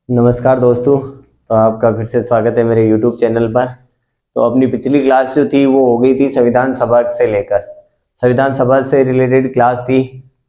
नमस्कार दोस्तों। तो आपका फिर से स्वागत है मेरे YouTube चैनल पर। तो अपनी पिछली क्लास जो थी वो हो गई थी संविधान सभा से लेकर, संविधान सभा से रिलेटेड क्लास थी।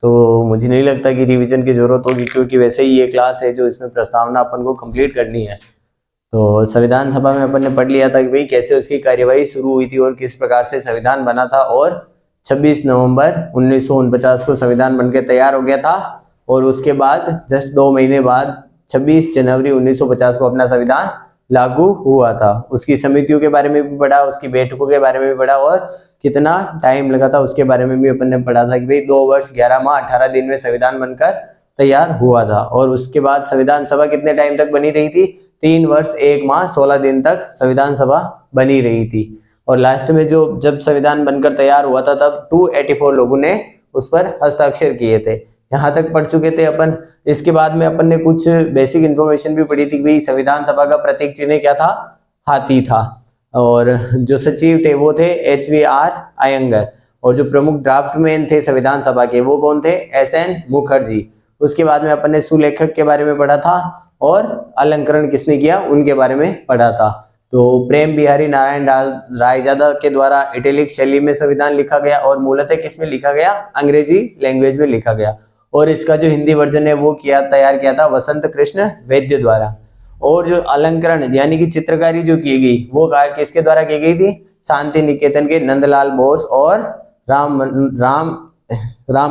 तो मुझे नहीं लगता कि रिवीजन की जरूरत होगी, क्योंकि वैसे ही ये क्लास है जो इसमें प्रस्तावना अपन को कंप्लीट करनी है। तो संविधान सभा में अपन ने पढ़ लिया था कि भाई कैसे उसकी कार्यवाही शुरू हुई थी और किस प्रकार से संविधान बना था, और 26 नवंबर 1949 को संविधान बनकर तैयार हो गया था। और उसके बाद जस्ट 2 महीने बाद 26 जनवरी 1950 को अपना संविधान लागू हुआ था। उसकी समितियों के बारे में भी पढ़ा, उसकी बैठकों के बारे में भी पढ़ा, और कितना टाइम लगा था उसके बारे में भी अपन ने पढ़ा था कि भाई 2 वर्ष 11 माह 18 दिन में संविधान बनकर तैयार हुआ था। और उसके बाद संविधान सभा कितने टाइम तक बनी रही थी? 3 वर्ष 1 माह 16 दिन तक संविधान सभा बनी रही थी। और लास्ट में जब संविधान बनकर तैयार हुआ था तब 284 लोगों ने उस पर हस्ताक्षर किए थे। यहाँ तक पढ़ चुके थे अपन। इसके बाद में अपन ने कुछ बेसिक इन्फॉर्मेशन भी पढ़ी थी। भाई संविधान सभा का प्रतीक चिन्ह क्या था? हाथी था। और जो सचिव थे वो थे HVR अयंगर, और जो प्रमुख ड्राफ्टमैन थे संविधान सभा के वो कौन थे? SN मुखर्जी। उसके बाद में अपन ने सुलेखक के बारे में पढ़ा था, और अलंकरण किसने किया उनके बारे में पढ़ा था। तो प्रेम बिहारी नारायण रायजादा के द्वारा इटैलिक शैली में संविधान लिखा गया, और मूलतः किस में लिखा गया? अंग्रेजी लैंग्वेज में लिखा गया। और इसका जो हिंदी वर्जन है वो तैयार किया था वसंत कृष्ण वैद्य द्वारा। और जो अलंकरण यानी कि चित्रकारी जो की गई वो किसके द्वारा की गई थी? शांति निकेतन के नंदलाल बोस और राम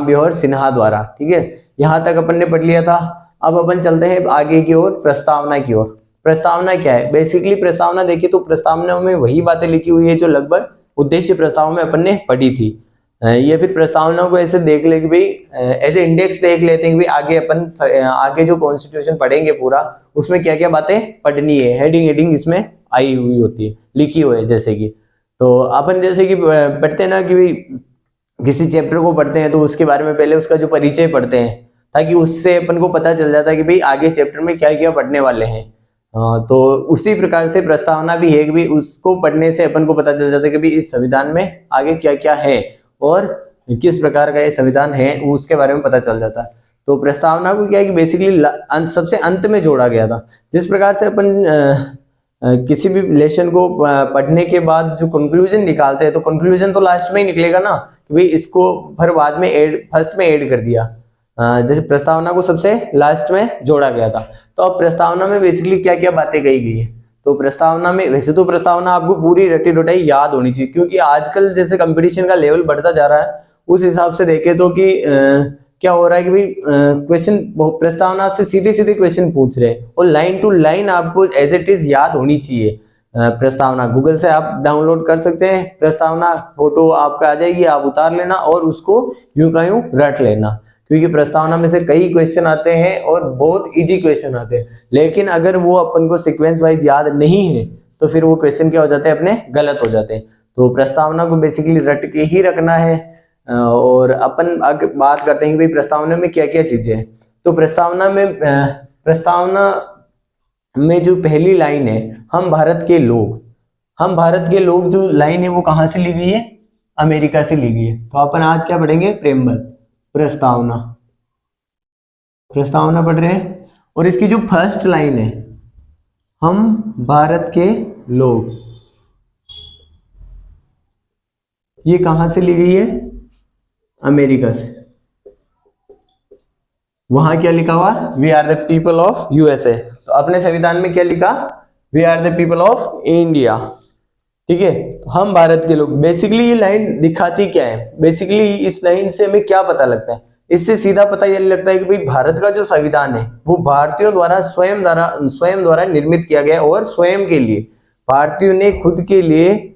बिहार सिन्हा द्वारा। ठीक है, यहाँ तक अपन ने पढ़ लिया था। अब अपन चलते हैं आगे की ओर, प्रस्तावना की ओर। प्रस्तावना क्या है? बेसिकली प्रस्तावना देखिए तो प्रस्तावना में वही बातें लिखी हुई है जो लगभग उद्देश्य प्रस्ताव में अपन ने पढ़ी थी। ये फिर प्रस्तावना को ऐसे देख ले कि भाई ऐसे इंडेक्स देख लेते हैं कि भाई आगे जो कॉन्स्टिट्यूशन पढ़ेंगे पूरा उसमें क्या क्या बातें पढ़नी है। हेडिंग इसमें आई हुई होती है, लिखी हुई है। जैसे कि तो अपन जैसे कि पढ़ते हैं ना कि भाई किसी चैप्टर को पढ़ते हैं तो उसके बारे में पहले उसका जो परिचय पढ़ते हैं, ताकि उससे अपन को पता चल जाता है कि भाई आगे चैप्टर में क्या क्या पढ़ने वाले हैं। तो उसी प्रकार से प्रस्तावना भी है कि भाई उसको पढ़ने से अपन को पता चल जाता है कि भाई इस संविधान में आगे क्या क्या है और किस प्रकार का ये संविधान है उसके बारे में पता चल जाता है। तो प्रस्तावना को क्या है कि बेसिकली सबसे अंत में जोड़ा गया था। जिस प्रकार से अपन किसी भी लेसन को पढ़ने के बाद जो कंक्लूजन निकालते हैं तो कंक्लूजन तो लास्ट में ही निकलेगा ना कि भाई इसको फिर बाद में फर्स्ट में ऐड कर दिया। जैसे प्रस्तावना को सबसे लास्ट में जोड़ा गया था। तो अब प्रस्तावना में बेसिकली क्या क्या बातें कही गई है? तो प्रस्तावना में वैसे तो प्रस्तावना आपको पूरी रटी डोटाई याद होनी चाहिए, क्योंकि आजकल जैसे कंपटीशन का लेवल बढ़ता जा रहा है उस हिसाब से देखे तो कि क्या हो रहा है कि भाई क्वेश्चन प्रस्तावना से सीधे सीधे क्वेश्चन पूछ रहे हैं, और लाइन टू लाइन आपको एज इट इज याद होनी चाहिए। प्रस्तावना गूगल से आप डाउनलोड कर सकते हैं, प्रस्तावना फोटो आपका आ जाएगी, आप उतार लेना और उसको यूं का यूं रट लेना, क्योंकि प्रस्तावना में से कई क्वेश्चन आते हैं और बहुत इजी क्वेश्चन आते हैं। लेकिन अगर वो अपन को सीक्वेंस वाइज याद नहीं है तो फिर वो क्वेश्चन क्या हो जाते हैं? अपने गलत हो जाते हैं। तो प्रस्तावना को बेसिकली रट के ही रखना है। और अपन आगे बात करते हैं कि भाई प्रस्तावना में क्या क्या चीजें हैं। तो प्रस्तावना में जो पहली लाइन है, हम भारत के लोग जो लाइन है वो कहां से ली गई है? अमेरिका से ली गई है। तो अपन आज क्या पढ़ेंगे? प्रेम्बल, प्रस्तावना पढ़ रहे हैं। और इसकी जो फर्स्ट लाइन है, हम भारत के लोग, ये कहां से ली गई है? अमेरिका से। वहां क्या लिखा हुआ? We are the people of USA। तो अपने संविधान में क्या लिखा? We are the people of India. ठीक है, तो हम भारत के लोग। बेसिकली ये लाइन दिखाती क्या है? बेसिकली इस लाइन से हमें क्या पता लगता है? इससे सीधा पता ये लगता है कि भाई भारत का जो संविधान है वो भारतीयों द्वारा स्वयं द्वारा निर्मित किया गया, और स्वयं के लिए भारतीयों ने खुद के लिए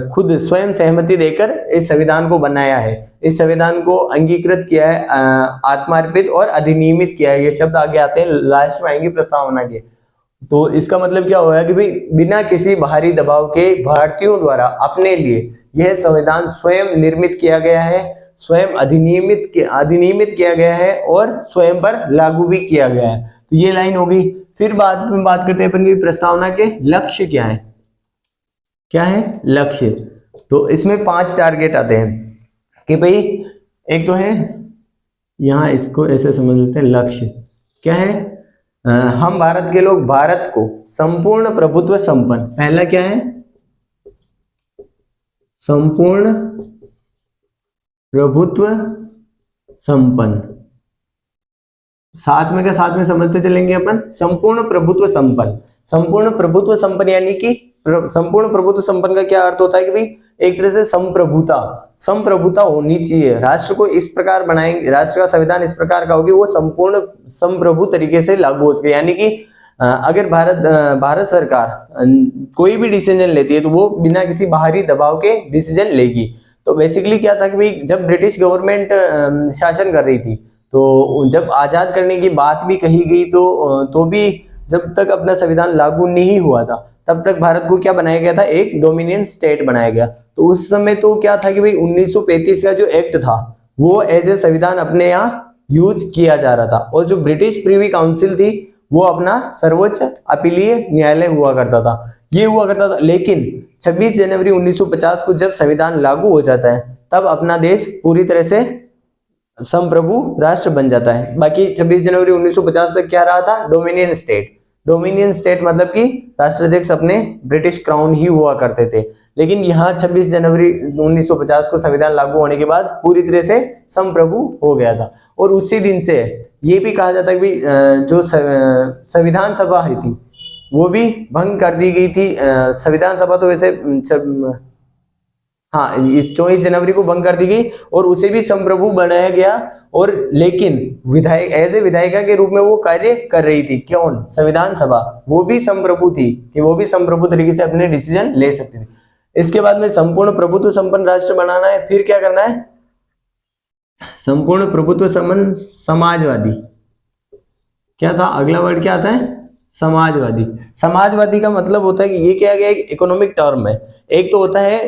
खुद स्वयं सहमति देकर इस संविधान को बनाया है। इस संविधान को अंगीकृत किया है, आत्मार्पित और अधिनियमित किया है। ये शब्द आगे आते हैं, लास्ट में आएंगे प्रस्तावना के। तो इसका मतलब क्या हुआ कि भाई बिना किसी बाहरी दबाव के भारतीयों द्वारा अपने लिए यह संविधान स्वयं निर्मित किया गया है, स्वयं अधिनियमित किया गया है और स्वयं पर लागू भी किया गया है। तो ये लाइन हो गई। फिर बाद में बात करते हैं अपन की प्रस्तावना के लक्ष्य क्या है? लक्ष्य। तो इसमें 5 टारगेट आते हैं कि भाई एक तो है, यहां इसको ऐसे समझ लेते हैं, लक्ष्य क्या है? हम भारत के लोग भारत को संपूर्ण प्रभुत्व संपन्न, पहला क्या है, संपूर्ण प्रभुत्व संपन्न, साथ में क्या, साथ में समझते चलेंगे अपन, संपूर्ण प्रभुत्व संपन्न। संपूर्ण प्रभुत्व संपन्न यानी कि संपूर्ण प्रभुत्व संपन्न का क्या अर्थ होता है कि भाई एक तरह से संप्रभुता होनी चाहिए। राष्ट्र को इस प्रकार बनाएंगे, राष्ट्र का संविधान इस प्रकार का होगी वो संपूर्ण संप्रभु तरीके से लागू हो सके। यानी कि अगर भारत सरकार कोई भी डिसीजन लेती है तो वो बिना किसी बाहरी दबाव के डिसीजन लेगी। तो बेसिकली क्या था कि भाई जब ब्रिटिश गवर्नमेंट शासन कर रही थी तो जब आजाद करने की बात भी कही गई तो भी जब तक अपना संविधान लागू नहीं हुआ था तब तक भारत को क्या बनाया गया था, एक डोमिनियन स्टेट बनाया गया। तो उस समय तो क्या था कि भाई 1935 का जो एक्ट था वो एज ए संविधान अपने यहाँ यूज किया जा रहा था, और जो ब्रिटिश प्रीवी काउंसिल थी वो अपना सर्वोच्च अपीलीय न्यायालय हुआ करता था, ये हुआ करता था। लेकिन 26 जनवरी 1950 को जब संविधान लागू हो जाता है तब अपना देश पूरी तरह से संप्रभु राष्ट्र बन जाता है। बाकी 26 जनवरी 1950 तक क्या रहा था, डोमिनियन स्टेट। डोमिनियन स्टेट मतलब कि राष्ट्राध्यक्ष अपने ब्रिटिश क्राउन ही हुआ करते थे। लेकिन यहाँ 26 जनवरी 1950 को संविधान लागू होने के बाद पूरी तरह से संप्रभु हो गया था। और उसी दिन से ये भी कहा जाता है कि जो संविधान सभा है थी वो भी भंग कर दी गई थी। संविधान सभा तो वैसे हाँ, इस 24 जनवरी को भंग कर दी गई और उसे भी संप्रभु बनाया गया। और लेकिन विधायक एज ए विधायिका के रूप में वो कार्य कर रही थी। कौन, संविधान सभा, वो भी संप्रभु थी कि वो भी संप्रभु तरीके से अपने डिसीजन ले सकती थी। इसके बाद में संपूर्ण प्रभुत्व संपन्न राष्ट्र बनाना है, फिर क्या करना है, संपूर्ण प्रभुत्व संपन्न समाजवादी। क्या था अगला वर्ड, क्या आता है, समाजवादी। समाजवादी का मतलब होता है कि ये क्या है, एक इकोनॉमिक टर्म है। एक तो होता है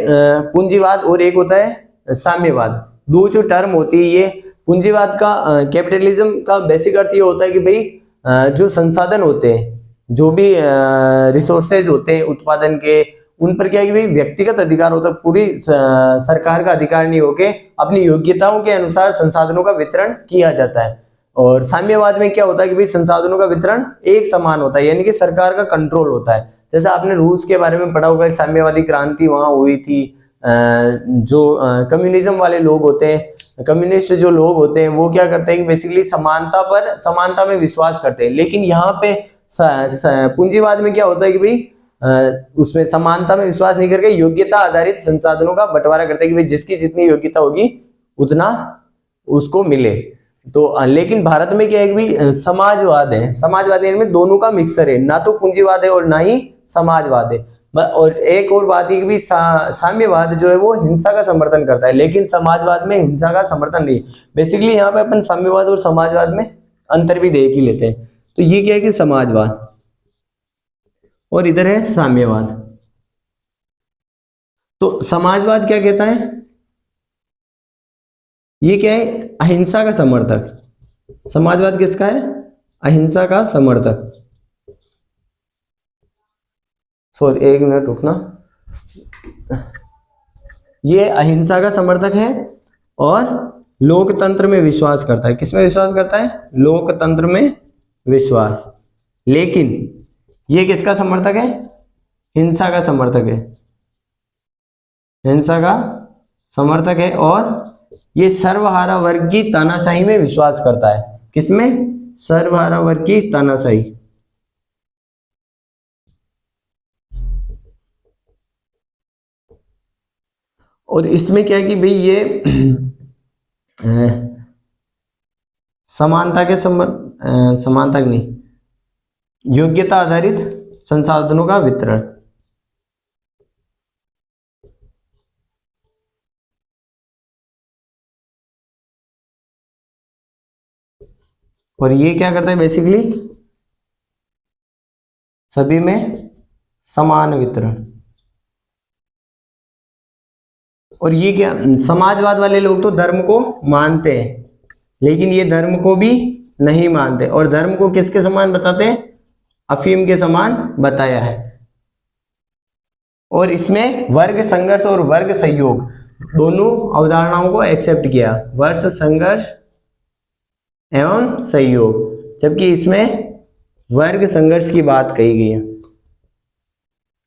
पूंजीवाद और एक होता है साम्यवाद। दो जो टर्म होती है, ये पूंजीवाद का कैपिटलिज्म का बेसिक अर्थ ये होता है कि भाई जो संसाधन होते हैं, जो भी रिसोर्सेज होते हैं उत्पादन के, उन पर क्या है कि भाई व्यक्तिगत अधिकार होता है, पूरी सरकार का अधिकार नहीं होके अपनी योग्यताओं के अनुसार संसाधनों का वितरण किया जाता है। और साम्यवाद में क्या होता है कि भाई संसाधनों का वितरण एक समान होता है, यानी कि सरकार का कंट्रोल होता है। जैसे आपने रूस के बारे में पढ़ा होगा, एक साम्यवादी क्रांति वहां हुई थी। जो कम्युनिज्म वाले लोग होते हैं, कम्युनिस्ट जो लोग होते हैं, वो क्या करते हैं कि बेसिकली समानता में विश्वास करते हैं। लेकिन यहाँ पे पूंजीवाद में क्या होता है कि भाई उसमें समानता में विश्वास नहीं करके योग्यता आधारित संसाधनों का बंटवारा करते हैं कि भाई जिसकी जितनी योग्यता होगी उतना उसको मिले। तो लेकिन भारत में क्या है कि भाई समाजवाद है। समाजवाद में दोनों का मिक्सर है, ना तो पूंजीवाद है और ना ही समाजवाद है। और एक और बात है कि भाई साम्यवाद जो है वो हिंसा का समर्थन करता है, लेकिन समाजवाद में हिंसा का समर्थन नहीं। बेसिकली यहाँ पे अपन साम्यवाद और समाजवाद में अंतर भी देख ही लेते हैं। तो ये क्या है कि समाजवाद और इधर है साम्यवाद। तो समाजवाद क्या कहता है, ये क्या है, अहिंसा का समर्थक। समाजवाद किसका है, अहिंसा का समर्थक। सॉरी, एक मिनट रुकना। ये अहिंसा का समर्थक है और लोकतंत्र में विश्वास करता है। किसमें विश्वास करता है, लोकतंत्र में विश्वास। लेकिन ये किसका समर्थक है, हिंसा का समर्थक है, हिंसा का समर्थक है। और ये सर्वहारा वर्ग की तानाशाही में विश्वास करता है। किसमें, सर्वहारा वर्ग की तानाशाही। और इसमें क्या है कि भाई ये समानता के समानता नहीं, योग्यता आधारित संसाधनों का वितरण। और ये क्या करता है, बेसिकली सभी में समान वितरण। और ये क्या, समाजवाद वाले लोग तो धर्म को मानते हैं, लेकिन ये धर्म को भी नहीं मानते। और धर्म को किसके समान बताते हैं, अफीम के समान बताया है। और इसमें वर्ग संघर्ष और वर्ग सहयोग दोनों अवधारणाओं को एक्सेप्ट किया, वर्ग संघर्ष एवं सहयोग। जबकि इसमें वर्ग संघर्ष की बात कही गई है।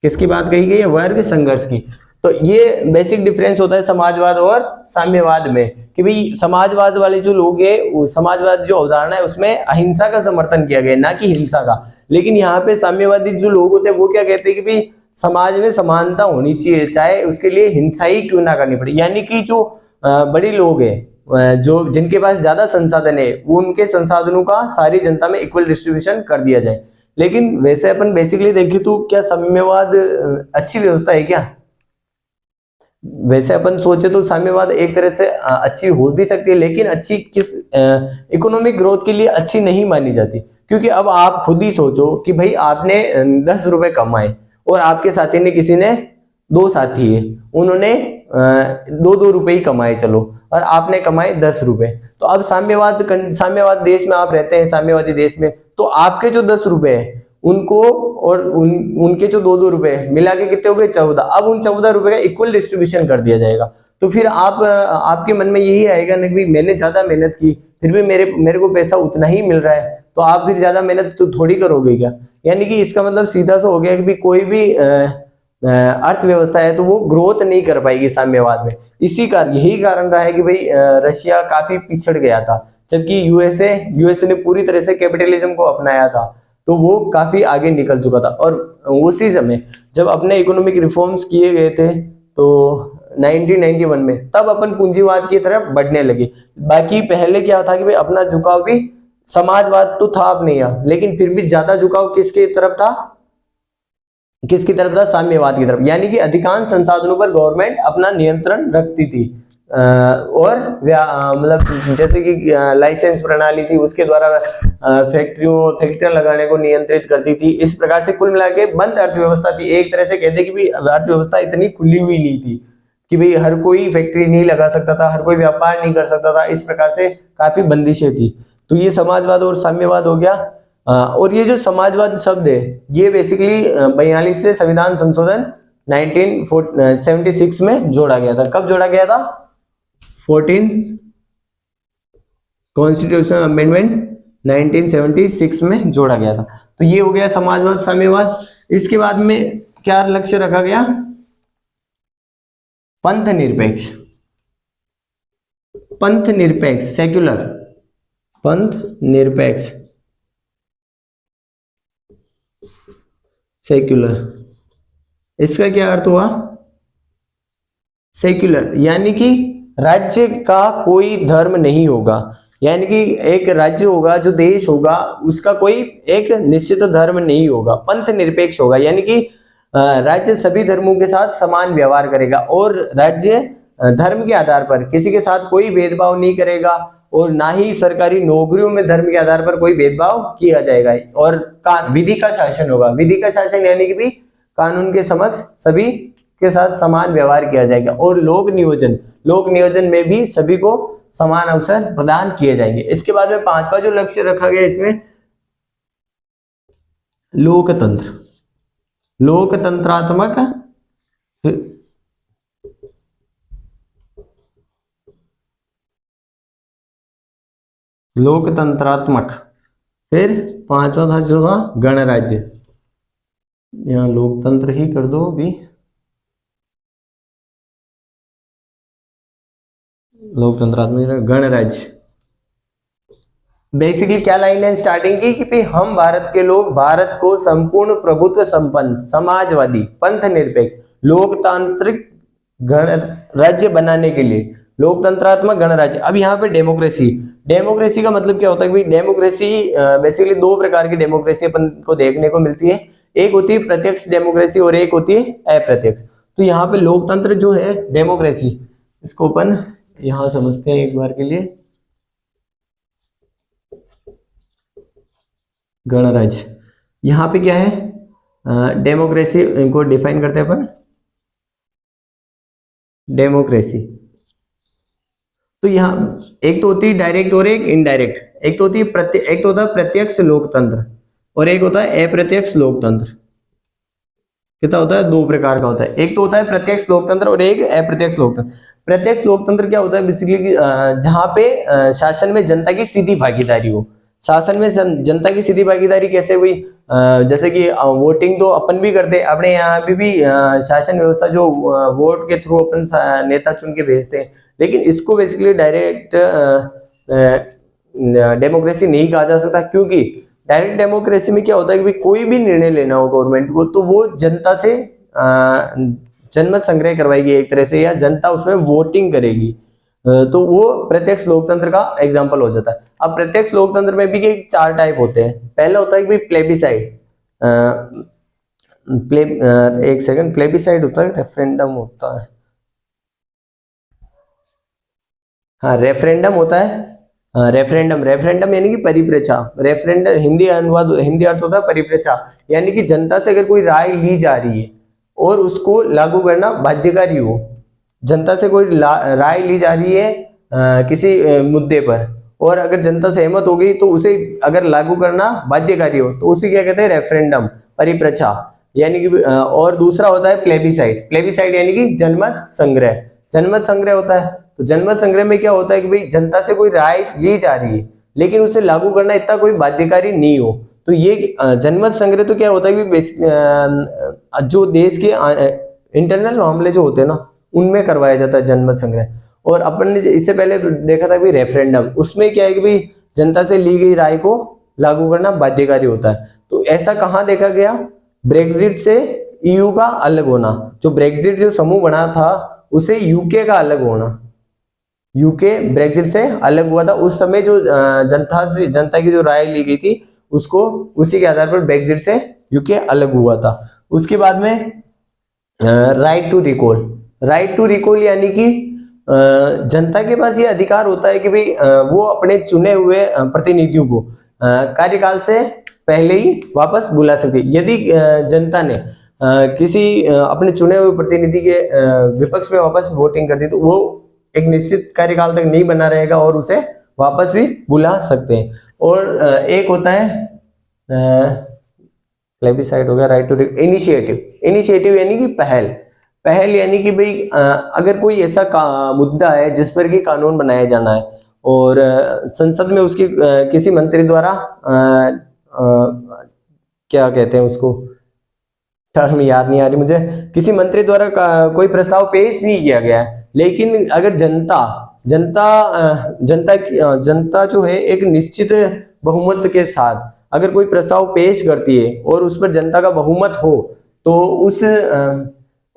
किसकी बात कही गई है? वर्ग संघर्ष की। तो ये बेसिक डिफरेंस होता है समाजवाद और साम्यवाद में, कि भाई समाजवाद वाले जो लोग हैं, समाजवाद जो अवधारणा है उसमें अहिंसा का समर्थन किया गया, ना कि हिंसा का। लेकिन यहाँ पे साम्यवादी जो लोग होते हैं वो क्या कहते हैं कि भाई समाज में समानता होनी चाहिए, चाहे उसके लिए हिंसा ही क्यों ना करनी पड़े। यानी कि जो बड़े लोग हैं, जो जिनके पास ज्यादा संसाधन है, वो उनके संसाधनों का सारी जनता में इक्वल डिस्ट्रीब्यूशन कर दिया जाए। लेकिन वैसे अपन बेसिकली देखें तो क्या साम्यवाद अच्छी व्यवस्था है क्या? वैसे अपन सोचे तो साम्यवाद एक तरह से अच्छी हो भी सकती है, लेकिन अच्छी किस इकोनॉमिक ग्रोथ के लिए अच्छी नहीं मानी जाती। क्योंकि अब आप खुद ही सोचो कि भाई आपने 10 रुपए कमाए और आपके साथी ने, किसी ने, 2 साथी है, उन्होंने 2-2 रुपए ही कमाए, चलो, और आपने कमाए 10 रुपए। तो अब साम्यवाद देश में आप रहते हैं, साम्यवादी देश में, तो आपके जो 10 रुपए है उनको और उनके जो 2-2 रुपए मिला के कितने हो गए? 14। अब उन 14 रुपए का इक्वल डिस्ट्रीब्यूशन कर दिया जाएगा। तो फिर आपके मन में यही आएगा ना कि मैंने ज्यादा मेहनत की, फिर भी मेरे को पैसा उतना ही मिल रहा है, तो आप फिर ज्यादा मेहनत तो थोड़ी करोगे क्या? यानी कि इसका मतलब सीधा सा हो गया कि कोई भी अर्थव्यवस्था है तो वो ग्रोथ नहीं कर पाएगी साम्यवाद में। यही कारण रहा है कि भाई रशिया काफी पिछड़ गया था, जबकि यूएसए ने पूरी तरह से कैपिटलिज्म को अपनाया था, तो वो काफी आगे निकल चुका था। और उसी समय जब अपने इकोनॉमिक रिफॉर्म्स किए गए थे तो 1991 में, तब अपन पूंजीवाद की तरफ बढ़ने लगे। बाकी पहले क्या था कि भाई अपना झुकाव भी समाजवाद तो था अपने यहाँ, लेकिन फिर भी ज्यादा झुकाव किसकी तरफ था? साम्यवाद की तरफ। यानी कि अधिकांश संसाधनों पर गवर्नमेंट अपना नियंत्रण रखती थी, और मतलब जैसे कि लाइसेंस प्रणाली थी, उसके द्वारा फैक्ट्रियां लगाने को नियंत्रित करती थी। इस प्रकार से कुल मिला के बंद अर्थव्यवस्था थी। एक तरह से कहते कि भाई अर्थव्यवस्था इतनी खुली हुई नहीं थी कि भाई हर कोई फैक्ट्री नहीं लगा सकता था, हर कोई व्यापार नहीं कर सकता था। इस प्रकार से काफी बंदिशें थी। तो ये समाजवाद और साम्यवाद हो गया। और ये जो समाजवाद शब्द है, ये बेसिकली 42वें संविधान संशोधन 1976 में जोड़ा गया था। कब जोड़ा गया था? 14 कॉन्स्टिट्यूशनल अमेंडमेंट 1976 में जोड़ा गया था। तो ये हो गया समाजवाद, साम्यवाद। इसके बाद में क्या लक्ष्य रखा गया? पंथ निरपेक्ष, सेक्युलर, पंथ निरपेक्ष, सेक्युलर। इसका क्या अर्थ हुआ? सेक्युलर यानी कि राज्य का कोई धर्म नहीं होगा। यानी कि एक राज्य होगा, जो देश होगा, उसका कोई एक निश्चित धर्म नहीं होगा, पंथ निरपेक्ष होगा। यानी कि राज्य सभी धर्मों के साथ समान व्यवहार करेगा, और राज्य धर्म के आधार पर किसी के साथ कोई भेदभाव नहीं करेगा, और ना ही सरकारी नौकरियों में धर्म के आधार पर कोई भेदभाव किया जाएगा। और विधि का शासन होगा। विधि का शासन यानी कि भी कानून के समक्ष सभी के साथ समान व्यवहार किया जाएगा। और लोक नियोजन में भी सभी को समान अवसर प्रदान किए जाएंगे। इसके बाद में 5वां जो लक्ष्य रखा गया इसमें, लोकतंत्र, लोकतंत्रात्मक फिर 5वां था जो था गणराज्य। यहाँ लोकतंत्र ही कर दो भी, लोकतंत्रात्मक गणराज्य। बेसिकली क्या लाइन है स्टार्टिंग की कि हम भारत के लोग भारत को संपूर्ण प्रभुत्व संपन्न, समाजवादी, पंथ निरपेक्ष, लोकतांत्रिक गणराज्य बनाने के लिए, लोकतंत्रात्मक गणराज्य। अब यहाँ पे डेमोक्रेसी का मतलब क्या होता है कि डेमोक्रेसी बेसिकली 2 प्रकार की डेमोक्रेसी अपन को देखने को मिलती है। एक होती है प्रत्यक्ष डेमोक्रेसी और एक होती है अप्रत्यक्ष। तो यहाँ पे लोकतंत्र जो है, डेमोक्रेसी, इसको अपन यहां समझते हैं एक बार के लिए। गणराज्य यहाँ पे क्या है? डेमोक्रेसी को डिफाइन करते हैं अपन, डेमोक्रेसी। तो यहाँ एक तो होती है डायरेक्ट और एक इनडायरेक्ट। एक तो होती है एक तो होता है प्रत्यक्ष लोकतंत्र और एक होता है अप्रत्यक्ष लोकतंत्र। कितना होता है? 2 प्रकार का होता है। एक तो होता है प्रत्यक्ष लोकतंत्र और एक अप्रत्यक्ष लोकतंत्र। प्रत्यक्ष लोकतंत्र क्या होता है? बेसिकली जहां पे शासन में जनता की सीधी भागीदारी हो। शासन में जनता की सीधी भागीदारी कैसे हुई? जैसे कि वोटिंग तो अपन भी करते हैं, अपने यहाँ भी शासन व्यवस्था जो वोट के थ्रू अपन नेता चुन के भेजते हैं, लेकिन इसको बेसिकली डायरेक्ट डेमोक्रेसी नहीं कहा जा सकता, क्योंकि डायरेक्ट डेमोक्रेसी में क्या होता है कि भाई कोई भी निर्णय लेना हो गवर्नमेंट को तो वो जनता से जनमत संग्रह करवाएगी एक तरह से, या जनता उसमें वोटिंग करेगी, तो वो प्रत्यक्ष लोकतंत्र का एग्जाम्पल हो जाता है। अब प्रत्यक्ष लोकतंत्र में भी चार टाइप होते हैं। पहला होता है कि प्लेबिसाइड, एक सेकंड, प्लेबिसाइड होता है, रेफरेंडम होता है, हाँ रेफरेंडम होता है, रेफरेंडम, रेफरेंडम यानी कि परिप्रेक्षा, रेफरेंडम हिंदी अनुवाद, हिंदी अर्थ होता है परिप्रेक्षा, यानी कि जनता से अगर कोई राय ली जा रही है और उसको लागू करना बाध्यकारी हो, जनता से कोई राय ली जा रही है किसी मुद्दे पर, और अगर जनता सहमत हो गई तो उसे अगर लागू करना बाध्यकारी हो तो उसे क्या कहते हैं? रेफरेंडम, परिप्रेक्षा यानी कि। और दूसरा होता है प्लेबिसाइड, प्लेबिसाइड यानी कि जनमत संग्रह, जनमत संग्रह होता है। तो जनमत संग्रह में क्या होता है कि भाई जनता से कोई राय ली जा रही है लेकिन उसे लागू करना इतना कोई बाध्यकारी नहीं हो, तो ये जनमत संग्रह तो क्या होता है कि जो देश के इंटरनल मामले जो होते हैं ना उनमें करवाया जाता है जनमत संग्रह। और अपन ने इससे पहले देखा था कि रेफरेंडम, उसमें क्या है कि भाई जनता से ली गई राय को लागू करना बाध्यकारी होता है। तो ऐसा कहाँ देखा गया? ब्रेक्जिट से ईयू का अलग होना, जो ब्रेक्जिट जो समूह बना था उसे यूके का अलग होना, यूके ब्रेक्जिट से अलग हुआ था। उस समय जो जनता की जो राय ली गई थी उसको, उसी के आधार पर ब्रेक्जिट से यूके अलग हुआ था। उसके बाद में right to recall, right to recall यानी कि जनता के पास ये अधिकार होता है कि भाई वो अपने चुने हुए प्रतिनिधियों को कार्यकाल से पहले ही वापस बुला सकती है। यदि जनता ने किसी अपने चुने हुए प्रतिनिधि के विपक्ष में वापस वोटिंग कर दी तो वो एक निश्चित कार्यकाल तक नहीं बना रहेगा और उसे वापस भी बुला सकते हैं। और एक होता है प्लेबिसाइड हो गया, राइट टू इनिशिएटिव, इनिशिएटिव यानी कि पहल, पहल यानी कि भाई अगर कोई ऐसा मुद्दा है जिस पर कि कानून बनाया जाना है और संसद में उसकी किसी मंत्री द्वारा क्या कहते हैं उसको, टर्म याद नहीं आ रही मुझे, किसी मंत्री द्वारा कोई प्रस्ताव पेश नहीं किया गया है, लेकिन अगर जनता जो है एक निश्चित बहुमत के साथ अगर कोई प्रस्ताव पेश करती है और उस पर जनता का बहुमत हो तो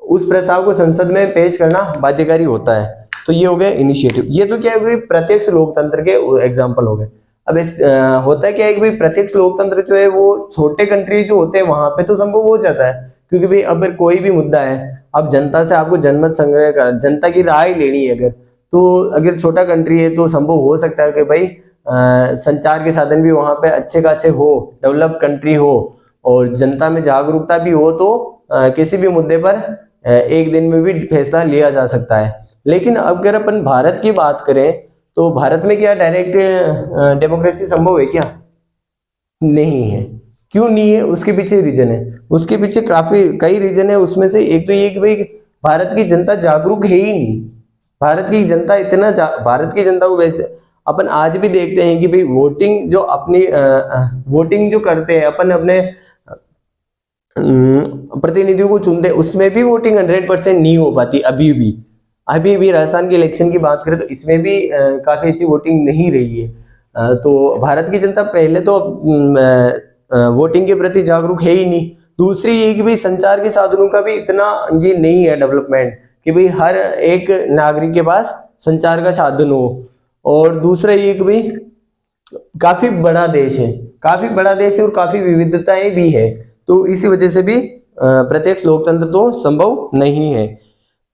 उस प्रस्ताव को संसद में पेश करना बाध्यकारी होता है। तो ये हो गया इनिशिएटिव। ये तो क्या है, प्रत्यक्ष लोकतंत्र के एग्जाम्पल हो गए। अब होता है क्या है कि भाई प्रत्यक्ष लोकतंत्र जो है वो छोटे कंट्री जो होते हैं वहां पे तो संभव हो जाता है, क्योंकि भाई अगर कोई भी मुद्दा है, अब जनता से आपको जनमत संग्रह कर, जनता की राय लेनी है अगर, तो अगर छोटा कंट्री है तो संभव हो सकता है कि भाई संचार के साधन भी वहां पे अच्छे खासे हो, डेवलप कंट्री हो और जनता में जागरूकता भी हो, तो किसी भी मुद्दे पर एक दिन में भी फैसला लिया जा सकता है। लेकिन अगर अपन भारत की बात करें तो भारत में क्या डायरेक्ट डेमोक्रेसी संभव है क्या? नहीं है। क्यों नहीं है? उसके पीछे रीजन है, उसके पीछे कई रीजन है। उसमें से एक तो ये कि भाई भारत की जनता जागरूक है ही नहीं। भारत की जनता को वैसे अपन आज भी देखते हैं कि भाई वोटिंग जो अपनी वोटिंग जो करते हैं अपन अपने प्रतिनिधियों को चुनते हैं, उसमें भी वोटिंग 100% नहीं हो पाती अभी भी राजस्थान के इलेक्शन की बात करें तो इसमें भी काफी अच्छी वोटिंग नहीं रही है। तो भारत की जनता पहले तो वोटिंग के प्रति जागरूक है ही नहीं। दूसरी ये कि भाई संचार के साधनों का भी इतना ये नहीं है डेवलपमेंट कि भाई हर एक नागरिक के पास संचार का साधन हो। और दूसरा ये कि भाई काफी बड़ा देश है और काफी विविधताएं भी है, तो इसी वजह से भी प्रत्यक्ष लोकतंत्र तो संभव नहीं है।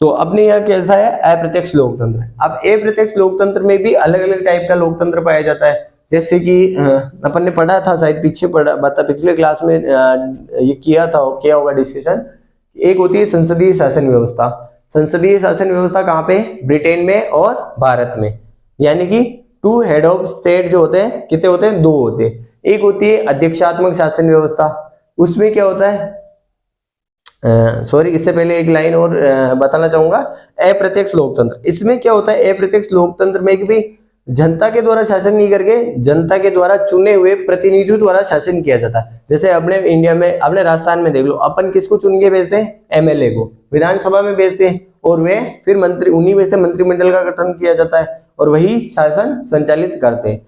तो अपने यहाँ कैसा है? अप्रत्यक्ष लोकतंत्र। अब अप्रत्यक्ष लोकतंत्र में भी अलग अलग टाइप का लोकतंत्र पाया जाता है, जैसे कि अपन ने पढ़ा था शायद पिछले क्लास में ये किया होगा डिस्कशन। एक होती है संसदीय शासन व्यवस्था। संसदीय शासन व्यवस्था कहाँ पे? ब्रिटेन में और भारत में। यानी कि 2 हेड ऑफ स्टेट जो होते हैं कितने होते हैं? 2 होते हैं। एक होती है अध्यक्षात्मक शासन व्यवस्था, उसमें क्या होता है, सॉरी इससे पहले एक लाइन और बताना चाहूंगा, अप्रत्यक्ष लोकतंत्र। इसमें क्या होता है अप्रत्यक्ष लोकतंत्र में कि भाई जनता के द्वारा शासन नहीं करके जनता के द्वारा चुने हुए प्रतिनिधियों द्वारा शासन किया जाता है। जैसे अपने इंडिया में, अपने राजस्थान में देख लो, अपन किसको चुन के भेजते हैं? एमएलए को विधानसभा में भेजते हैं और वे फिर मंत्री, उन्हीं में से मंत्रिमंडल का गठन किया जाता है और वही शासन संचालित करते हैं।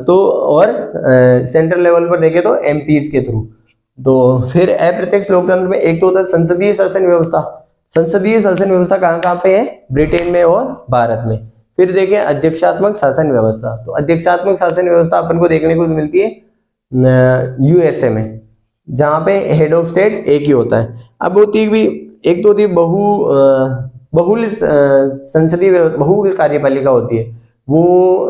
तो और सेंट्रल लेवल पर देखें तो एमपीज के थ्रू। तो फिर अप्रत्यक्ष लोकतंत्र में एक तो होता है संसदीय शासन व्यवस्था। संसदीय शासन व्यवस्था कहाँ कहाँ पे है? ब्रिटेन में और भारत में। फिर देखें अध्यक्षात्मक शासन व्यवस्था। तो अध्यक्षात्मक शासन व्यवस्था अपन को देखने को मिलती है यूएसए में, जहाँ पे हेड ऑफ स्टेट एक ही होता है। अब होती भी एक तो होती है बहुल संसदीय बहुल कार्यपालिका होती है, वो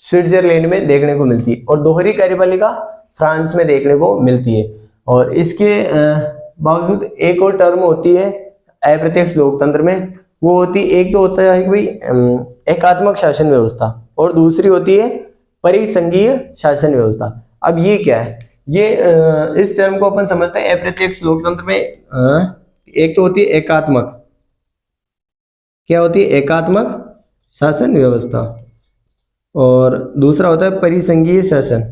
स्विट्जरलैंड में देखने को मिलती है, और दोहरी कार्यपालिका फ्रांस में देखने को मिलती है। और इसके बावजूद एक और टर्म होती है अप्रत्यक्ष लोकतंत्र में, वो होती एक तो होता है कि भाई एकात्मक शासन व्यवस्था, और दूसरी होती है परिसंघीय शासन व्यवस्था। अब ये क्या है? ये इस टर्म को अपन समझते हैं अप्रत्यक्ष लोकतंत्र में एक तो होती है एकात्मक, क्या होती है? एकात्मक शासन व्यवस्था, और दूसरा होता है परिसंघीय शासन।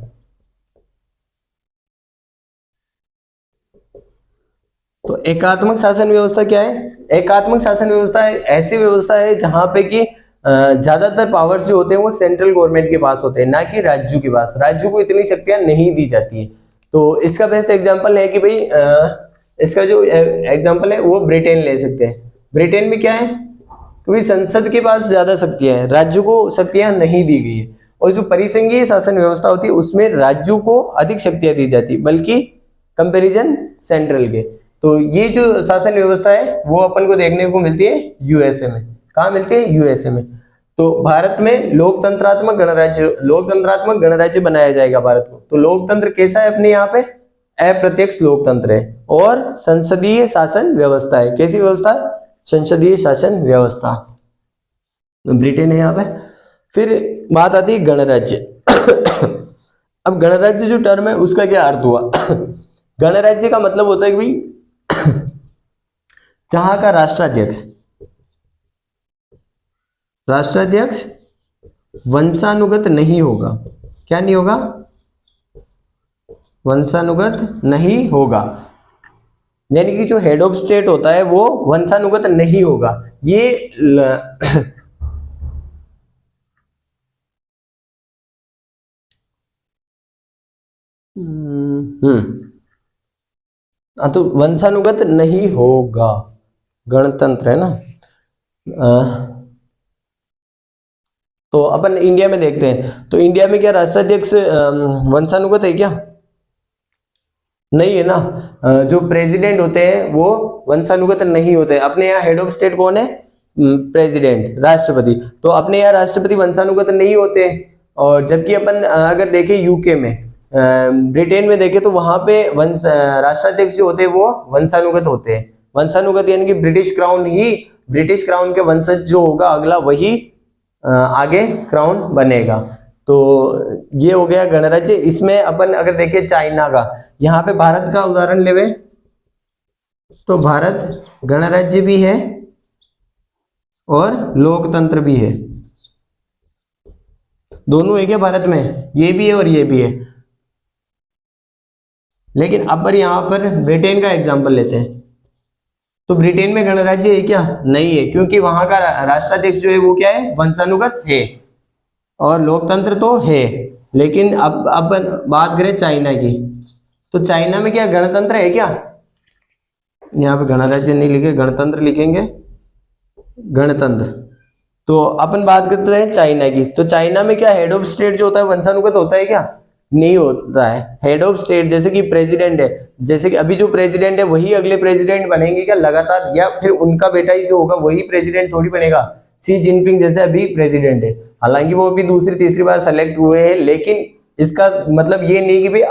तो एकात्मक शासन व्यवस्था क्या है? एकात्मक शासन व्यवस्था ऐसी व्यवस्था है जहां पे कि ज्यादातर पावर्स जो होते हैं वो सेंट्रल गवर्नमेंट के पास होते हैं, ना कि राज्यों के पास। राज्यों को इतनी शक्तियां नहीं दी जाती है। तो इसका बेस्ट एग्जांपल है कि भाई इसका जो एग्जांपल है वो ब्रिटेन ले सकते हैं। ब्रिटेन में क्या है? क्योंकि संसद के पास ज्यादा शक्तियां हैं, राज्यों को शक्तियां नहीं दी गई है। और जो परिसंघीय शासन व्यवस्था होती है उसमें राज्यों को अधिक शक्तियां दी जाती है, बल्कि कंपैरिजन सेंट्रल के। तो ये जो शासन व्यवस्था है वो अपन को देखने को मिलती है यूएसए में। कहाँ मिलती है? यूएसए में। तो भारत में लोकतंत्रात्मक गणराज्य बनाया जाएगा भारत को। तो लोकतंत्र कैसा है अपने यहाँ पे? अप्रत्यक्ष लोकतंत्र है, और संसदीय शासन व्यवस्था है। कैसी व्यवस्था है? संसदीय शासन व्यवस्था। ब्रिटेन है यहाँ पे। फिर बात आती है गणराज्य। अब गणराज्य जो टर्म है उसका क्या अर्थ हुआ? गणराज्य का मतलब होता है कि भाई जहां का राष्ट्राध्यक्ष वंशानुगत नहीं होगा। क्या नहीं होगा? वंशानुगत नहीं होगा। यानी कि जो हेड ऑफ स्टेट होता है वो वंशानुगत नहीं होगा। ये तो वंशानुगत नहीं होगा, गणतंत्र है ना। तो अपन इंडिया में देखते हैं, तो इंडिया में क्या राष्ट्राध्यक्ष वंशानुगत है क्या? नहीं है ना। जो प्रेसिडेंट होते हैं वो वंशानुगत नहीं होते। अपने यहाँ हेड ऑफ स्टेट कौन है? प्रेसिडेंट, राष्ट्रपति। तो अपने यहाँ राष्ट्रपति वंशानुगत नहीं होते। और जबकि अपन अगर देखें यूके में, ब्रिटेन में देखें, तो वहां पे राष्ट्राध्यक्ष जो होते हैं वो वंशानुगत होते हैं। वंशानुगत यानी कि ब्रिटिश क्राउन के वंशज जो होगा अगला, वही आगे क्राउन बनेगा। तो ये हो गया गणराज्य। इसमें अपन अगर देखें चाइना का, यहाँ पे भारत का उदाहरण लेवे तो भारत गणराज्य भी है और लोकतंत्र भी है। दोनों है क्या भारत में? ये भी है और ये भी है। लेकिन अब पर यहाँ पर ब्रिटेन का एग्जांपल लेते हैं। तो ब्रिटेन में गणराज्य है क्या? नहीं है, क्योंकि वहां का राष्ट्राध्यक्ष जो है वो क्या है? वंशानुगत है, और लोकतंत्र तो है। लेकिन अब बात करें चाइना की, तो चाइना में क्या गणतंत्र है क्या? यहाँ पे गणराज्य नहीं लिखे, गणतंत्र लिखेंगे, गणतंत्र। तो अपन बात करते हैं चाइना की। तो चाइना में क्या हेड ऑफ स्टेट जो होता है वंशानुगत होता है क्या? नहीं होता है। हेड ऑफ स्टेट जैसे कि प्रेसिडेंट है, जैसे कि अभी जो प्रेसिडेंट है वही अगले प्रेसिडेंट बनेंगे क्या लगातार, या फिर उनका बेटा ही जो होगा वही प्रेसिडेंट थोड़ी बनेगा? शी जिनपिंग जैसे अभी प्रेसिडेंट है, हालांकि वो अभी दूसरी तीसरी बार सेलेक्ट हुए हैं, लेकिन इसका मतलब ये नहीं कि भाई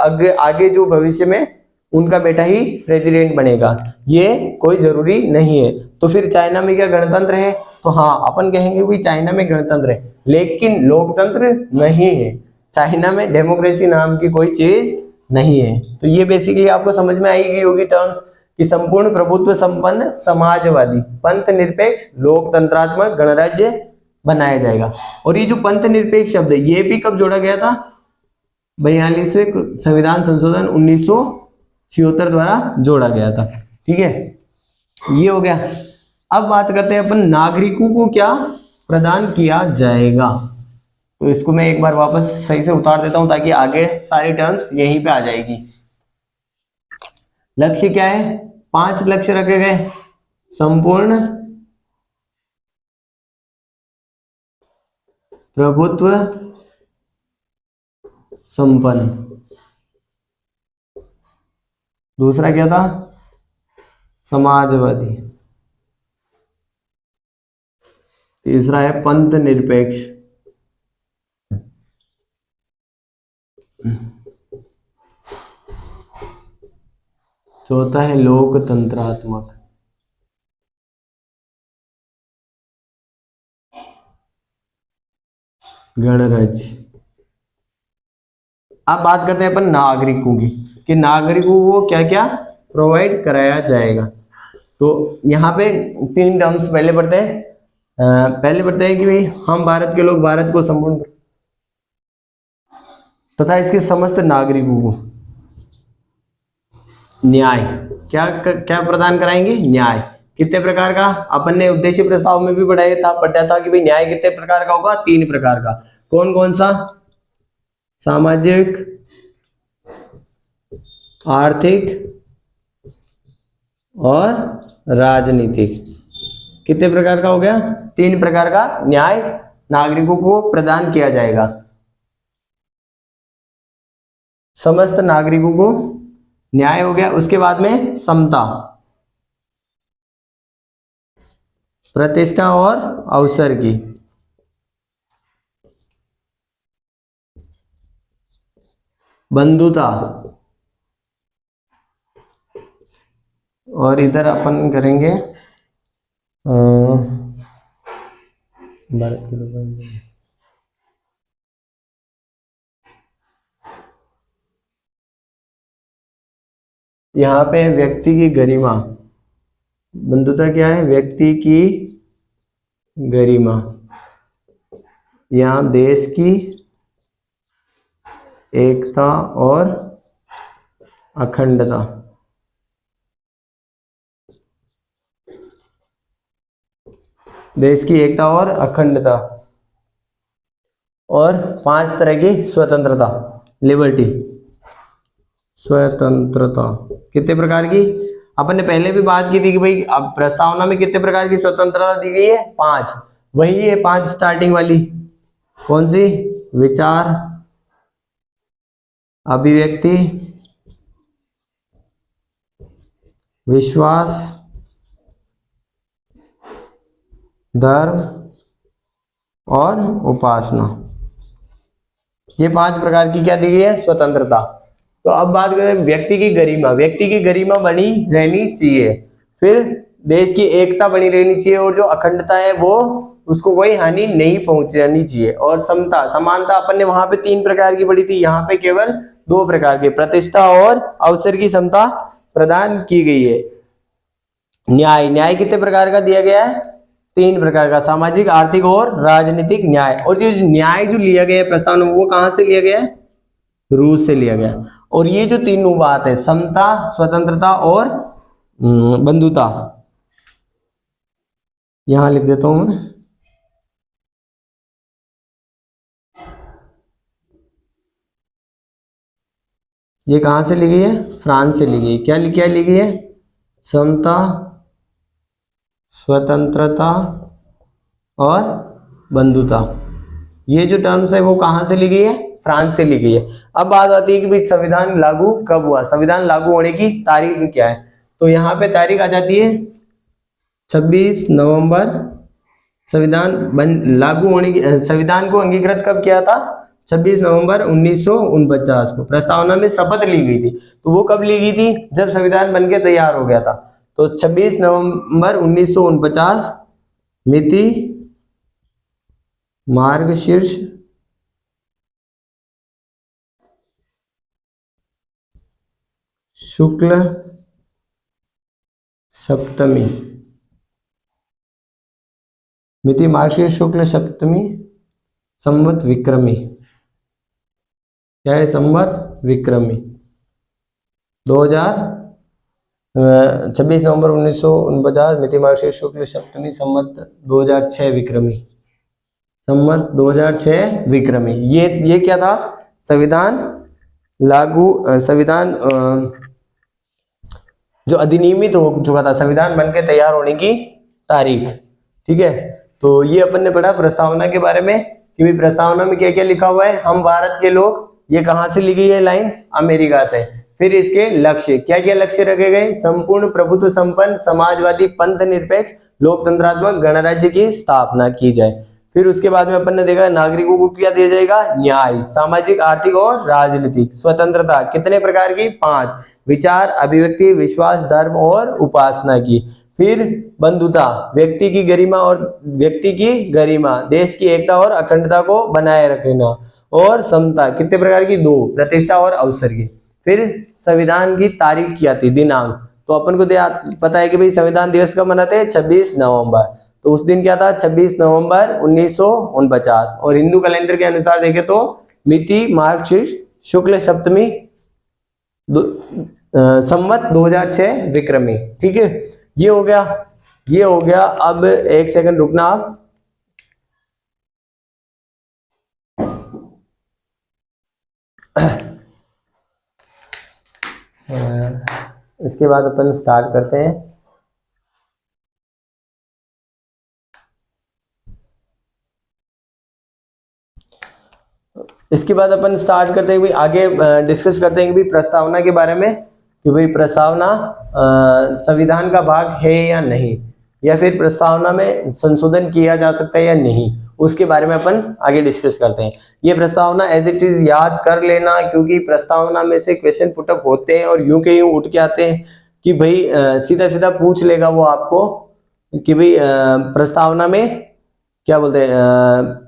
आगे जो भविष्य में उनका बेटा ही प्रेसिडेंट बनेगा, ये कोई जरूरी नहीं है। तो फिर चाइना में क्या गणतंत्र है? तो हाँ, अपन कहेंगे भाई चाइना में गणतंत्र है, लेकिन लोकतंत्र नहीं है। चाइना में डेमोक्रेसी नाम की कोई चीज नहीं है। तो ये बेसिकली आपको समझ में आई गई होगी टर्म्स कि संपूर्ण प्रभुत्व संपन्न समाजवादी, पंथ निरपेक्ष, लोकतंत्रात्मक गणराज्य, बनाया जाएगा। और ये जो पंथ निरपेक्ष शब्द है ये भी कब जोड़ा गया था? 42वें संविधान संशोधन 1976 द्वारा जोड़ा गया था। ठीक है, ये हो गया। अब बात करते हैं अपन नागरिकों को क्या प्रदान किया जाएगा। तो इसको मैं एक बार वापस सही से उतार देता हूं ताकि आगे सारी टर्म्स यहीं पे आ जाएगी। लक्ष्य क्या है? 5 लक्ष्य रखे गए। संपूर्ण प्रभुत्व संपन्न। दूसरा क्या था? समाजवादी। तीसरा है पंथ निरपेक्ष। चौथा है लोकतंत्रात्मक। गणराज्य। अब बात करते हैं अपन नागरिकों की कि नागरिकों को क्या क्या प्रोवाइड कराया जाएगा। तो यहाँ पे 3 टर्म्स पहले पढ़ते हैं। पहले पढ़ते हैं कि भाई हम भारत के लोग भारत को संपूर्ण तथा इसके समस्त नागरिकों को न्याय क्या प्रदान कराएंगे? न्याय। कितने प्रकार का? अपन ने उद्देश्य प्रस्ताव में भी पढ़ा था कि भाई न्याय कितने प्रकार का होगा? 3 प्रकार का। कौन कौन सा? सामाजिक, आर्थिक और राजनीतिक। कितने प्रकार का हो गया? 3 प्रकार का न्याय नागरिकों को प्रदान किया जाएगा। समस्त नागरिकों को न्याय हो गया। उसके बाद में समता, प्रतिष्ठा और अवसर की, बंधुता, और इधर अपन करेंगे भारत के लोग। यहाँ पे व्यक्ति की गरिमा। बंधुता क्या है? व्यक्ति की गरिमा। यहाँ देश की एकता और अखंडता। देश की एकता और अखंडता। और 5 तरह की स्वतंत्रता, लिबर्टी, स्वतंत्रता। कितने प्रकार की? अपन ने पहले भी बात की थी कि भाई अब प्रस्तावना में कितने प्रकार की स्वतंत्रता दी गई है? 5। वही है 5 स्टार्टिंग वाली। कौन सी? विचार, अभिव्यक्ति, विश्वास, धर्म और उपासना। ये 5 प्रकार की क्या दी गई है? स्वतंत्रता। तो अब बात करें व्यक्ति की गरिमा। व्यक्ति की गरिमा बनी रहनी चाहिए। फिर देश की एकता बनी रहनी चाहिए और जो अखंडता है वो उसको कोई हानि नहीं पहुंचानी चाहिए। और समता, समानता अपन ने वहां पे 3 प्रकार की पढ़ी थी, यहाँ पे केवल 2 प्रकार की, प्रतिष्ठा और अवसर की समता प्रदान की गई है। न्याय, न्याय कितने प्रकार का दिया गया है? 3 प्रकार का, सामाजिक, आर्थिक और राजनीतिक न्याय। और जो न्याय जो लिया गया है प्रस्ताव में वो कहां से लिया गया है? रूस से लिया गया। और ये जो तीनों बात है, समता, स्वतंत्रता और बंधुता, यहां लिख देता हूं मैं। ये कहां से ली गई है? फ्रांस से ली गई। क्या ली गई है? समता, स्वतंत्रता और बंधुता। ये जो टर्म्स है वो कहां से ली गई है? फ्रांस से ली गई है। अब बात आती है कि भाई संविधान लागू कब हुआ? संविधान लागू होने की तारीख क्या है? तो यहाँ पे तारीख आ जाती है 26 नवंबर। लागू होने की, संविधान को अंगीकृत कब किया था? 26 नवंबर 1949 को प्रस्तावना में शपथ ली गई थी। तो वो कब ली गई थी? जब संविधान बनके तैयार हो गया था। तो 26 नवंबर 1949, मिति मार्गशीर्ष शुक्ल सप्तमी। मिति मार्गशीर्ष शुक्ल सप्तमी संवत विक्रमी। क्या है? संवत विक्रमी 26 नवंबर 1949, मिति मार्गशीर्ष शुक्ल सप्तमी संवत 2006 विक्रमी। संवत 2006 विक्रमी। ये क्या था? संविधान संविधान जो अधिनियमित हो चुका था, संविधान बनके तैयार होने की तारीख। ठीक है, तो ये अपन ने पढ़ा प्रस्तावना के बारे में कि भाई प्रस्तावना में क्या क्या लिखा हुआ है। हम भारत के लोग, ये कहाँ से ली गई है लाइन? अमेरिका से। फिर इसके लक्ष्य, क्या क्या लक्ष्य रखे गए? संपूर्ण प्रभुत्व संपन्न समाजवादी पंथ निरपेक्ष लोकतंत्रात्मक गणराज्य की स्थापना की जाए। फिर उसके बाद में अपन ने देखा नागरिकों को क्या दिया जाएगा? न्याय, सामाजिक, आर्थिक और राजनीतिक स्वतंत्रता। कितने प्रकार की? 5। विचार, अभिव्यक्ति, विश्वास, धर्म और उपासना की। फिर बंधुता, व्यक्ति की गरिमा, देश की एकता और अखंडता को बनाए रखना। और समता, कितने प्रकार की? 2। प्रतिष्ठा और अवसर की। फिर संविधान की तारीख क्या थी? दिनांक। तो अपन को पता है कि भाई संविधान दिवस कब मनाते हैं? 26 नवंबर। तो उस दिन क्या था? 26 नवंबर 1949। और हिंदू कैलेंडर के अनुसार देखें तो मिति मार्गशीर्ष शुक्ल सप्तमी संवत 2006 विक्रमी। ठीक है, ये हो गया। अब एक सेकंड रुकना आप। इसके बाद अपन स्टार्ट करते हैं। इसके बाद अपन स्टार्ट करते हैं, आगे डिस्कस करते हैं कि प्रस्तावना के बारे में, कि भाई प्रस्तावना संविधान का भाग है या नहीं, या फिर प्रस्तावना में संशोधन किया जा सकता है या नहीं, उसके बारे में अपन आगे डिस्कस करते हैं। ये प्रस्तावना एज इट इज याद कर लेना, क्योंकि प्रस्तावना में से क्वेश्चन पुटअप होते हैं और यूं के यूं उठ के आते हैं कि भाई सीधा सीधा पूछ लेगा वो आपको कि भाई प्रस्तावना में क्या बोलते हैं,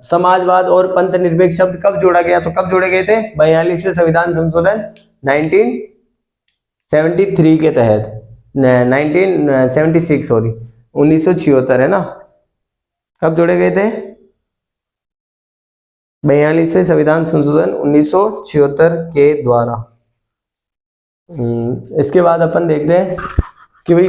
समाजवाद और पंथ निरपेक्ष शब्द कब जोड़ा गया? तो कब जोड़े गए थे? 42वें संविधान संशोधन 1973 के तहत, 1976 सॉरी 1976 है ना। कब जोड़े गए थे? 42वें संविधान संशोधन 1976 के द्वारा। इसके बाद अपन देखते हैं कि भाई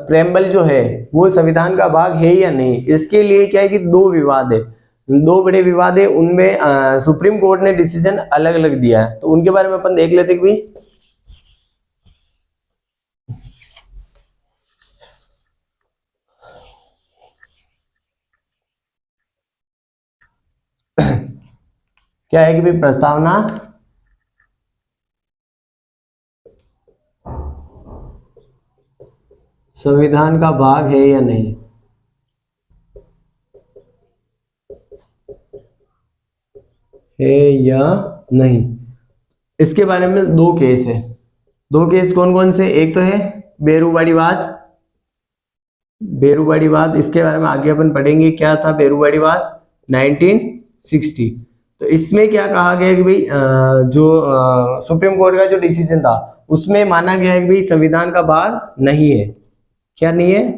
प्रेम्बल जो है वो संविधान का भाग है या नहीं। इसके लिए क्या है कि 2 विवाद है, 2 बड़े विवाद है। उनमें सुप्रीम कोर्ट ने डिसीजन अलग अलग दिया है, तो उनके बारे में अपन देख लेते कि भाई क्या है कि भाई प्रस्तावना संविधान का भाग है या नहीं। है या नहीं, इसके बारे में 2 केस है। 2 केस कौन कौन से? एक तो है बेरूवाड़ीवाद, इसके बारे में आगे अपन पढ़ेंगे। क्या था बेरूवाड़ीवाद? 1960। तो इसमें क्या कहा गया कि भाई जो सुप्रीम कोर्ट का जो डिसीजन था उसमें माना गया है कि भाई संविधान का भाग नहीं है। क्या नहीं है?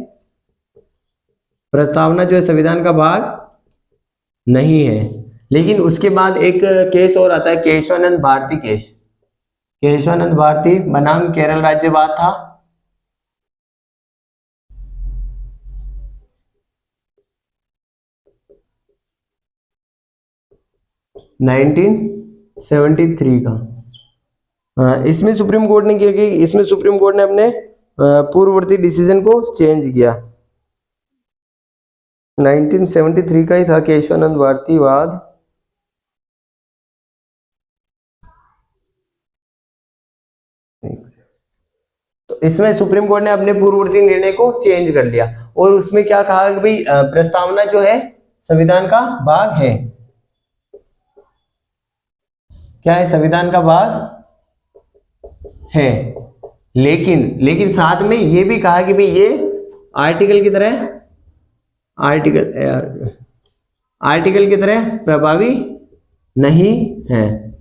प्रस्तावना जो है संविधान का भाग नहीं है। लेकिन उसके बाद एक केस और आता है, केशवानंद भारती केस। केशवानंद भारती बनाम केरल राज्यवाद था। नाइनटीन 73 का। इसमें सुप्रीम कोर्ट ने किया कि इसमें सुप्रीम कोर्ट ने अपने पूर्ववर्ती डिसीजन को चेंज किया। 1973 का ही था केशवानंद भारती वाद। तो इसमें सुप्रीम कोर्ट ने अपने पूर्ववर्ती निर्णय को चेंज कर लिया और उसमें क्या कहा कि भाई प्रस्तावना जो है संविधान का भाग है। क्या है? संविधान का भाग है। लेकिन साथ में ये भी कहा कि भाई ये आर्टिकल की तरह प्रभावी नहीं है।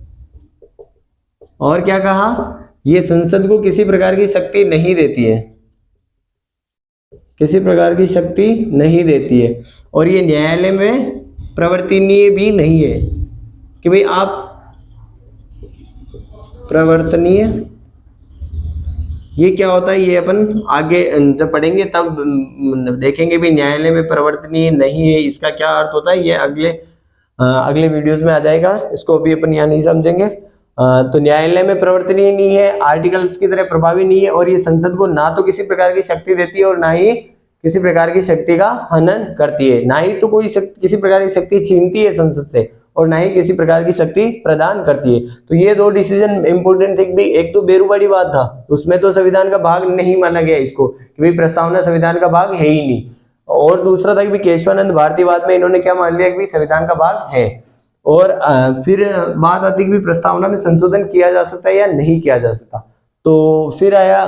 और क्या कहा? ये संसद को किसी प्रकार की शक्ति नहीं देती है। किसी प्रकार की शक्ति नहीं देती है, और ये न्यायालय में प्रवर्तनीय भी नहीं है कि भाई आप प्रवर्तनीय, ये क्या होता है ये अपन आगे जब पढ़ेंगे तब देखेंगे भी न्यायालय में प्रवर्तनीय नहीं है इसका क्या अर्थ होता है, ये अगले वीडियोस में आ जाएगा, इसको भी अपन यहाँ नहीं समझेंगे। तो न्यायालय में प्रवर्तनीय नहीं है, आर्टिकल्स की तरह प्रभावी नहीं है, और ये संसद को ना तो किसी प्रकार की शक्ति देती है और ना ही किसी प्रकार की शक्ति का हनन करती है, ना ही तो कोई किसी प्रकार की शक्ति छीनती है संसद से, और ना ही किसी प्रकार की शक्ति प्रदान करती है। तो ये दो डिसीजन इंपोर्टेंट थे भी, एक तो बेरुबाड़ीवाद था, उसमें तो संविधान का भाग नहीं माना गया इसको कि भाई प्रस्तावना संविधान का भाग है ही नहीं, और दूसरा था कि केशवानंद भारतीवाद में इन्होंने क्या मान लिया कि संविधान का भाग है। और फिर बात आती है कि प्रस्तावना में संशोधन किया जा सकता है या नहीं किया जा सकता, तो फिर आया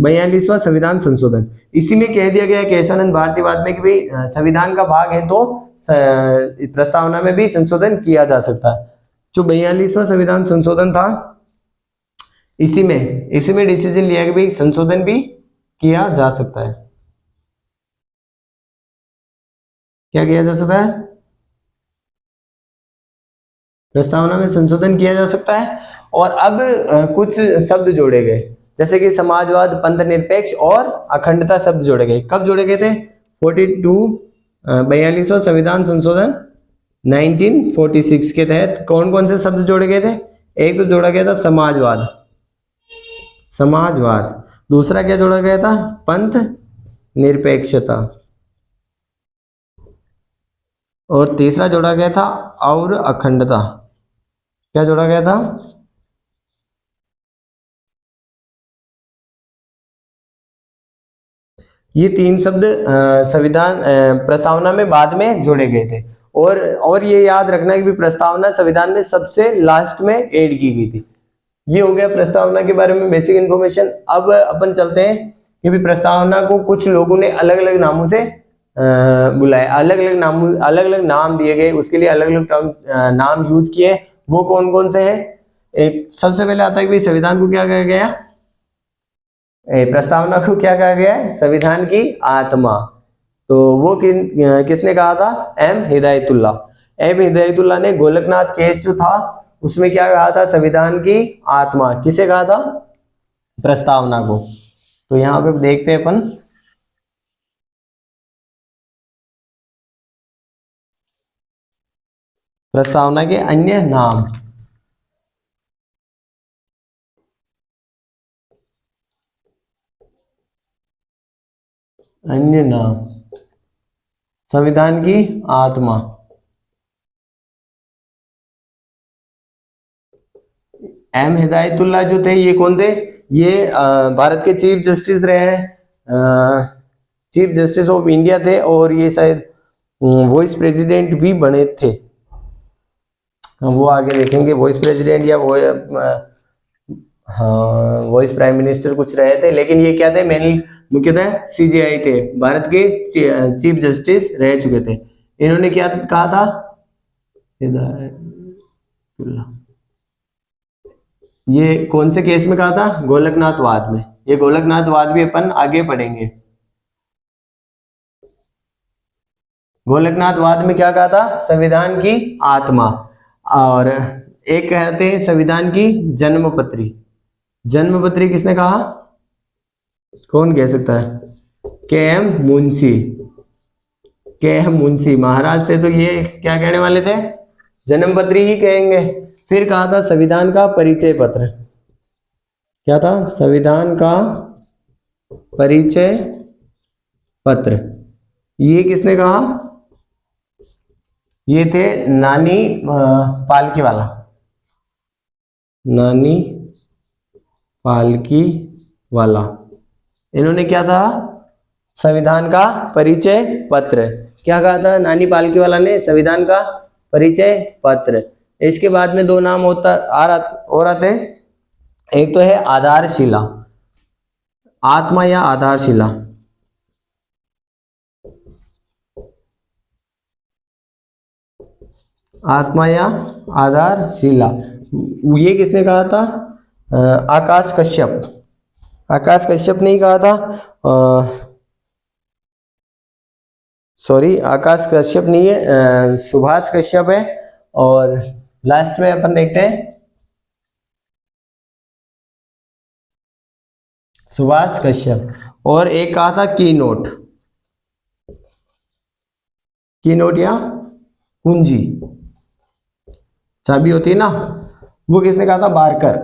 42वां संविधान संशोधन। इसी में कह दिया गया केशवानंद भारतीवाद में कि भाई संविधान का भाग है तो प्रस्तावना में भी संशोधन किया जा सकता है। जो 42वां संविधान संशोधन था, इसी में डिसीजन लिया कि भाई संशोधन भी किया जा सकता है। क्या किया जा सकता है? प्रस्तावना में संशोधन किया जा सकता है। और अब कुछ शब्द जोड़े गए, जैसे कि समाजवाद, पंथ निरपेक्ष और अखंडता शब्द जोड़े गए। कब जोड़े गए थे? 42वां संविधान संशोधन 1946 के तहत कौन कौन से शब्द जोड़े गए थे? एक तो जोड़ा गया था समाजवाद, दूसरा क्या जोड़ा गया था? पंथ निरपेक्षता, और तीसरा जोड़ा गया था और अखंडता। क्या जोड़ा गया था? ये तीन शब्द संविधान प्रस्तावना में बाद में जोड़े गए थे। और ये याद रखना कि प्रस्तावना संविधान में सबसे लास्ट में ऐड की गई थी। ये हो गया प्रस्तावना के बारे में बेसिक इन्फॉर्मेशन। अब अपन चलते हैं कि भी प्रस्तावना को कुछ लोगों ने अलग अलग नामों से बुलाया, अलग अलग नाम दिए गए, उसके लिए अलग अलग नाम यूज किए। वो कौन कौन से हैं? एक सबसे पहले आता है कि संविधान को क्या कहा गया? प्रस्तावना को क्या कहा गया है? संविधान की आत्मा। तो वो किसने कहा था? एम हिदायतुल्लाह ने गोलकनाथ केस जो था उसमें क्या कहा था? संविधान की आत्मा। किसे कहा था? प्रस्तावना को। तो यहाँ पे देखते हैं अपन, प्रस्तावना के अन्य नाम। अन्य नाम संविधान की आत्मा। एम हिदायतुल्लाह जो थे, ये कौन थे? ये भारत के चीफ जस्टिस रहे हैं, चीफ जस्टिस ऑफ इंडिया थे, और ये शायद वाइस प्रेसिडेंट भी बने थे। वो आगे देखेंगे, वाइस प्रेसिडेंट या वो हाँ वाइस प्राइम मिनिस्टर कुछ रहे थे, लेकिन ये क्या थे? मेनली मुख्यतः सीजेआई थे, भारत के चीफ जस्टिस रह चुके थे। इन्होंने क्या कहा था? ये कौन से केस में कहा था? गोलकनाथवाद में। ये गोलकनाथवाद भी अपन आगे पढ़ेंगे। गोलकनाथवाद में क्या कहा था? संविधान की आत्मा। और एक कहते हैं संविधान की जन्मपत्री। जन्मपत्री किसने कहा? कौन कह सकता है? के.एम. मुंशी महाराज थे, तो ये क्या कहने वाले थे? जन्मपत्री ही कहेंगे। फिर कहा था संविधान का परिचय पत्र। क्या था? संविधान का परिचय पत्र। ये किसने कहा? ये थे नानी पालकीवाला। नानी पालकीवाला, इन्होंने क्या था? संविधान का परिचय पत्र। क्या कहा था नानी पालकीवाला ने? संविधान का परिचय पत्र। इसके बाद में दो नाम और आते हैं। एक तो है आधारशिला, आत्मा या आधारशिला। आत्मा या आधारशिला, ये किसने कहा था? आकाश कश्यप। आकाश कश्यप ने ही कहा था। सॉरी आकाश कश्यप नहीं है, सुभाष कश्यप है। और लास्ट में अपन देखते हैं सुभाष कश्यप, और एक कहा था की नोट, की नोट या कुंजी चाबी होती है ना, वो किसने कहा था? बारकर।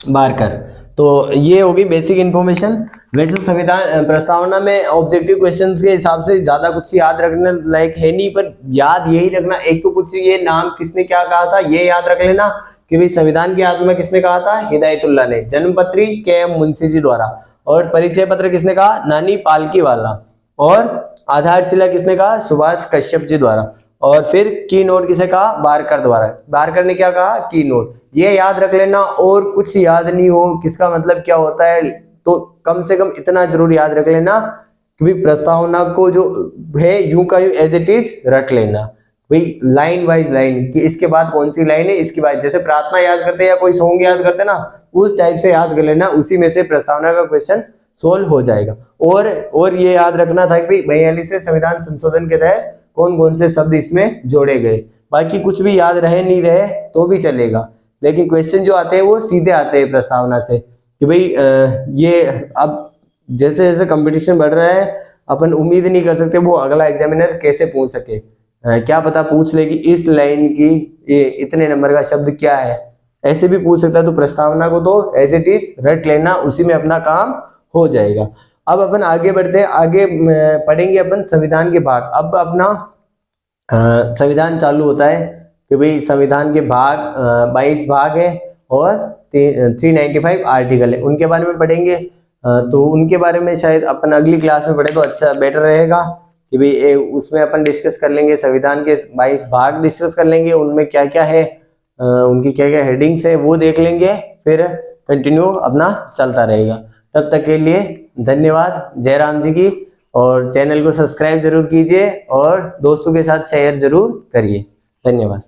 बारकर। तो ये होगी बेसिक इंफॉर्मेशन। वैसे संविधान प्रस्तावना में ऑब्जेक्टिव क्वेश्चंस के हिसाब से ज्यादा कुछ याद रखने लायक है नहीं, पर याद यही रखना, एक तो कुछ ये नाम किसने क्या कहा था ये याद रख लेना कि भाई संविधान की आत्मा किसने कहा था? हिदायतुल्लाह ने। जन्मपत्री के.एम. मुंशी जी द्वारा। और परिचय पत्र किसने कहा? नानी पालकीवाला। और आधारशिला किसने कहा? सुभाष कश्यप जी द्वारा। और फिर की नोट किसे कहा? बारकर द्वारा। बारकर ने क्या कहा? की नोट। ये याद रख लेना, और कुछ याद नहीं हो किसका मतलब क्या होता है, तो कम से कम इतना जरूर याद रख लेना कि भाई प्रस्तावना को जो है यूं का यूं एज इट इज रख लेना, भाई लाइन वाइज लाइन कि इसके बाद कौन सी लाइन है, इसके बाद जैसे प्रार्थना याद करते हैं या कोई सॉन्ग याद करते हैं ना, उस टाइप से याद कर लेना, उसी में से प्रस्तावना का क्वेश्चन सोल्व हो जाएगा। और ये याद रखना था कि 42 से संविधान संशोधन के तहत कौन कौन से शब्द इसमें जोड़े गए। बाकी कुछ भी याद रहे नहीं रहे तो भी चलेगा, लेकिन क्वेश्चन जो आते हैं वो सीधे आते हैं प्रस्तावना से कि भाई ये अब जैसे जैसे कंपटीशन बढ़ रहा है अपन उम्मीद नहीं कर सकते वो अगला एग्जामिनर कैसे पूछ सके। क्या पता पूछ ले कि इस लाइन की ये इतने नंबर का शब्द क्या है, ऐसे भी पूछ सकता है। तो प्रस्तावना को तो एज इट इज रट लेना, उसी में अपना काम हो जाएगा। अब अपन आगे बढ़ते हैं, आगे पढ़ेंगे अपन संविधान के भाग। अब अपना संविधान चालू होता है कि भाई संविधान के भाग 22 भाग है और 395 आर्टिकल है, उनके बारे में पढ़ेंगे। तो उनके बारे में शायद अपन अगली क्लास में पढ़े तो अच्छा बेटर रहेगा कि भाई उसमें अपन डिस्कस कर लेंगे, संविधान के 22 भाग डिस्कस कर लेंगे, उनमें क्या क्या है, उनकी क्या क्या हेडिंग्स है वो देख लेंगे, फिर कंटिन्यू अपना चलता रहेगा। तब तक के लिए धन्यवाद जयराम जी की, और चैनल को सब्सक्राइब जरूर कीजिए और दोस्तों के साथ शेयर जरूर करिए। धन्यवाद।